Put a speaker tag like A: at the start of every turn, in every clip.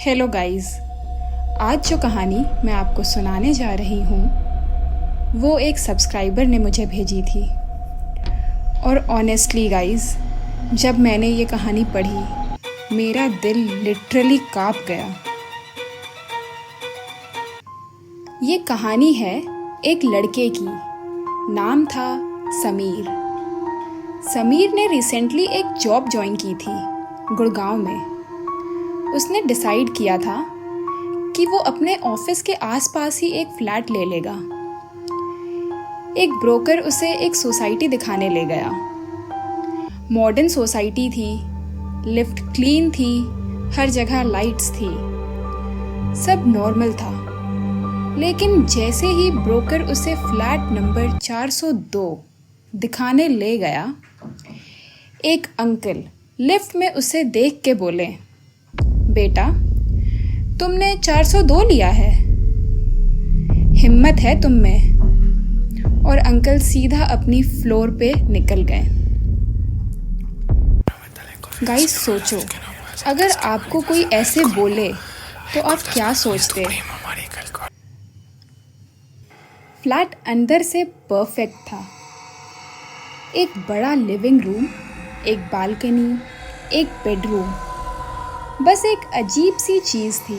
A: Hello guys. आज जो कहानी मैं आपको सुनाने जा रही हूँ वो एक सब्सक्राइबर ने मुझे भेजी थी। और ऑनेस्टली गाइस, जब मैंने ये कहानी पढ़ी मेरा दिल लिटरली काँप गया। ये कहानी है एक लड़के की, नाम था समीर। समीर ने रिसेंटली एक जॉब ज्वाइन की थी गुड़गांव में। उसने डिसाइड किया था कि वो अपने ऑफिस के आसपास ही एक फ्लैट ले लेगा। एक ब्रोकर उसे एक सोसाइटी दिखाने ले गया। मॉडर्न सोसाइटी थी, लिफ्ट क्लीन थी, हर जगह लाइट्स थी, सब नॉर्मल था। लेकिन जैसे ही ब्रोकर उसे फ्लैट नंबर 402 दिखाने ले गया, एक अंकल लिफ्ट में उसे देख के बोले, बेटा तुमने 402 लिया है, हिम्मत है तुम में। और अंकल सीधा अपनी फ्लोर पे निकल गए। गाइस सोचो, अगर आपको कोई ऐसे बोले तो आप क्या सोचते? फ्लैट अंदर से परफेक्ट था। एक बड़ा लिविंग रूम, एक बालकनी, एक बेडरूम, बस एक अजीब सी चीज़ थी।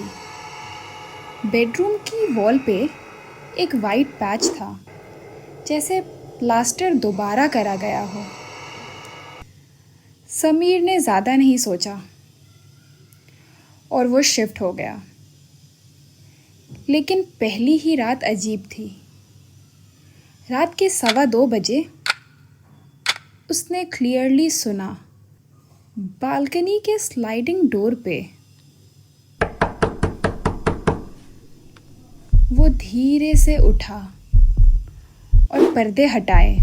A: बेडरूम की वॉल पे एक वाइट पैच था, जैसे प्लास्टर दोबारा करा गया हो। समीर ने ज़्यादा नहीं सोचा और वो शिफ्ट हो गया। लेकिन पहली ही रात अजीब थी। रात के 2:15 बजे उसने क्लियरली सुना, बालकनी के स्लाइडिंग डोर पे। वो धीरे से उठा और पर्दे हटाए,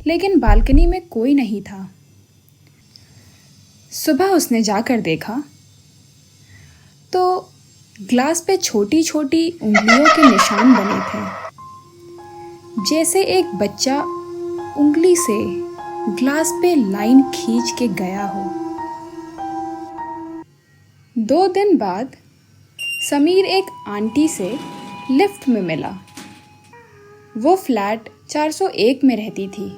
A: लेकिन बालकनी में कोई नहीं था। सुबह उसने जाकर देखा तो ग्लास पे छोटी छोटी उंगलियों के निशान बने थे, जैसे एक बच्चा उंगली से ग्लास पे लाइन खींच के गया हो। 2 दिन बाद समीर एक आंटी से लिफ्ट में मिला। वो फ्लैट 401 में रहती थी।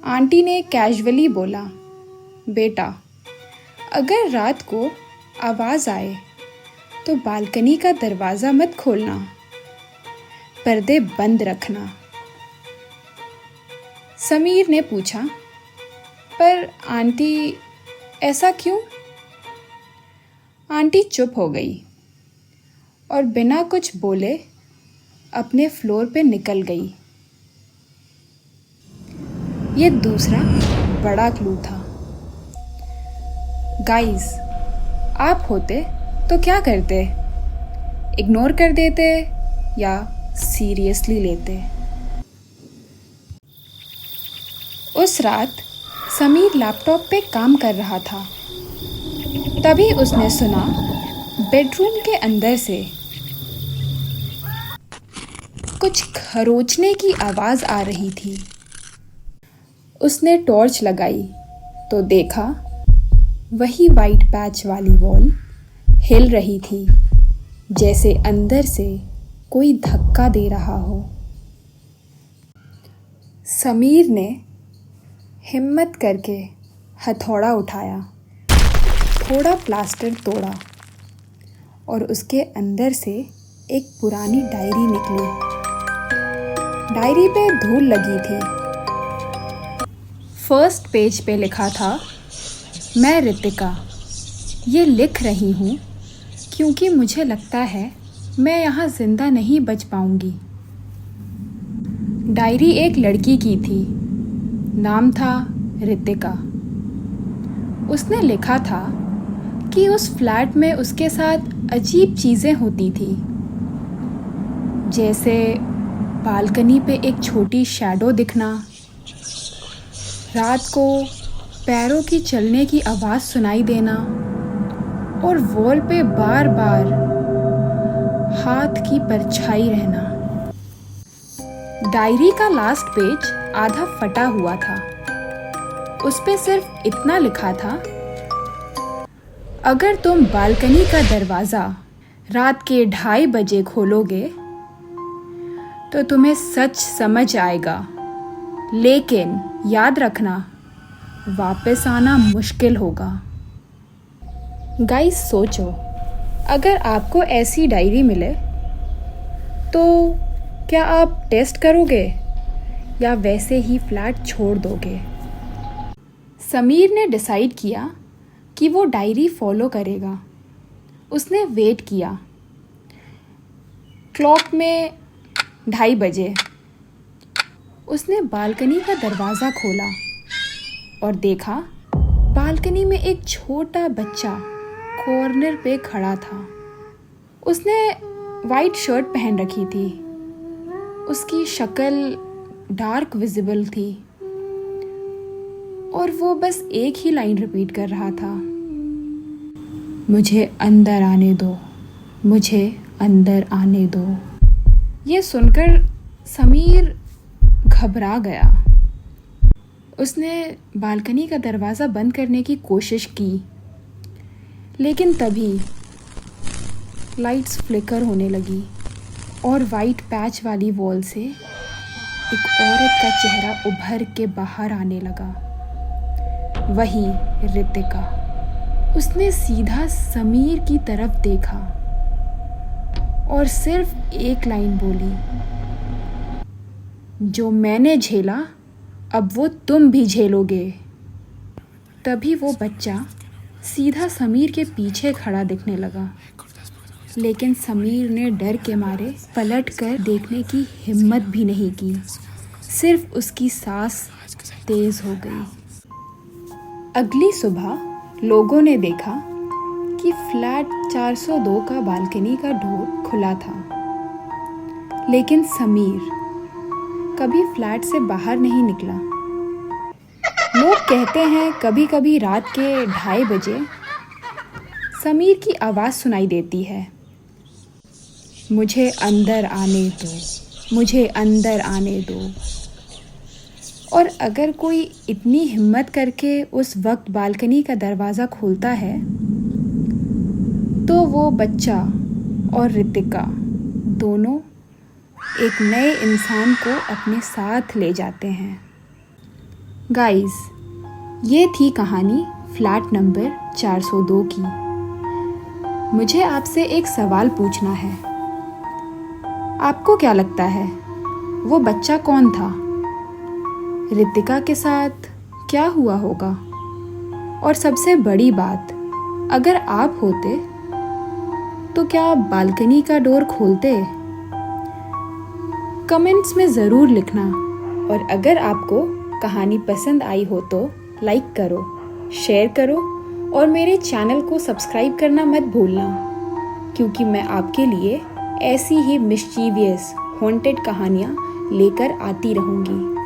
A: आंटी ने कैजुअली बोला, बेटा अगर रात को आवाज़ आए तो बालकनी का दरवाज़ा मत खोलना, पर्दे बंद रखना। समीर ने पूछा, पर आंटी ऐसा क्यों? आंटी चुप हो गई और बिना कुछ बोले अपने फ्लोर पे निकल गई। ये दूसरा बड़ा क्लू था। गाइस, आप होते तो क्या करते? इग्नोर कर देते या सीरियसली लेते? उस रात समीर लैपटॉप पे काम कर रहा था। तभी उसने सुना बेडरूम के अंदर से कुछ खरोचने की आवाज़ आ रही थी। उसने टॉर्च लगाई तो देखा वही वाइट पैच वाली वॉल हिल रही थी, जैसे अंदर से कोई धक्का दे रहा हो। समीर ने हिम्मत करके हथौड़ा उठाया, थोड़ा प्लास्टर तोड़ा और उसके अंदर से एक पुरानी डायरी निकली। डायरी पे धूल लगी थी। फर्स्ट पेज पे लिखा था, मैं रितिका ये लिख रही हूँ क्योंकि मुझे लगता है मैं यहाँ ज़िंदा नहीं बच पाऊँगी। डायरी एक लड़की की थी, नाम था रितिका। उसने लिखा था कि उस फ्लैट में उसके साथ अजीब चीज़ें होती थी, जैसे बालकनी पे एक छोटी शैडो दिखना, रात को पैरों की चलने की आवाज़ सुनाई देना और वॉल पे बार बार हाथ की परछाई रहना। डायरी का लास्ट पेज आधा फटा हुआ था। उस पे सिर्फ इतना लिखा था, अगर तुम बालकनी का दरवाज़ा रात के 2:30 बजे खोलोगे तो तुम्हें सच समझ आएगा, लेकिन याद रखना वापस आना मुश्किल होगा। गाइस, सोचो, अगर आपको ऐसी डायरी मिले तो क्या आप टेस्ट करोगे या वैसे ही फ्लैट छोड़ दोगे? समीर ने डिसाइड किया कि वो डायरी फॉलो करेगा। उसने वेट किया। क्लॉक में 2:30 बजे उसने बालकनी का दरवाज़ा खोला और देखा बालकनी में एक छोटा बच्चा कॉर्नर पे खड़ा था। उसने वाइट शर्ट पहन रखी थी। उसकी शक्ल डार्क विजिबल थी और वो बस एक ही लाइन रिपीट कर रहा था, मुझे अंदर आने दो, मुझे अंदर आने दो। ये सुनकर समीर घबरा गया। उसने बालकनी का दरवाज़ा बंद करने की कोशिश की, लेकिन तभी लाइट्स फ्लिकर होने लगी और वाइट पैच वाली वॉल से एक औरत का चेहरा उभर के बाहर आने लगा। वही रितिका। उसने सीधा समीर की तरफ देखा और सिर्फ एक लाइन बोली, जो मैंने झेला अब वो तुम भी झेलोगे। तभी वो बच्चा सीधा समीर के पीछे खड़ा दिखने लगा, लेकिन समीर ने डर के मारे पलट कर देखने की हिम्मत भी नहीं की। सिर्फ उसकी सांस तेज हो गई। अगली सुबह लोगों ने देखा कि फ्लैट 402 का बालकनी का डोर खुला था, लेकिन समीर कभी फ्लैट से बाहर नहीं निकला। लोग कहते हैं कभी कभी रात के 2:30 बजे समीर की आवाज़ सुनाई देती है, मुझे अंदर आने दो, मुझे अंदर आने दो। और अगर कोई इतनी हिम्मत करके उस वक्त बालकनी का दरवाज़ा खोलता है तो वो बच्चा और रितिका दोनों एक नए इंसान को अपने साथ ले जाते हैं। गाइस, ये थी कहानी फ्लैट नंबर 402 की। मुझे आपसे एक सवाल पूछना है। आपको क्या लगता है वो बच्चा कौन था? रितिका के साथ क्या हुआ होगा? और सबसे बड़ी बात, अगर आप होते तो क्या आप बालकनी का डोर खोलते? कमेंट्स में ज़रूर लिखना। और अगर आपको कहानी पसंद आई हो तो लाइक करो, शेयर करो और मेरे चैनल को सब्सक्राइब करना मत भूलना, क्योंकि मैं आपके लिए ऐसी ही मिस्चीवियस हॉन्टेड कहानियाँ लेकर आती रहूँगी।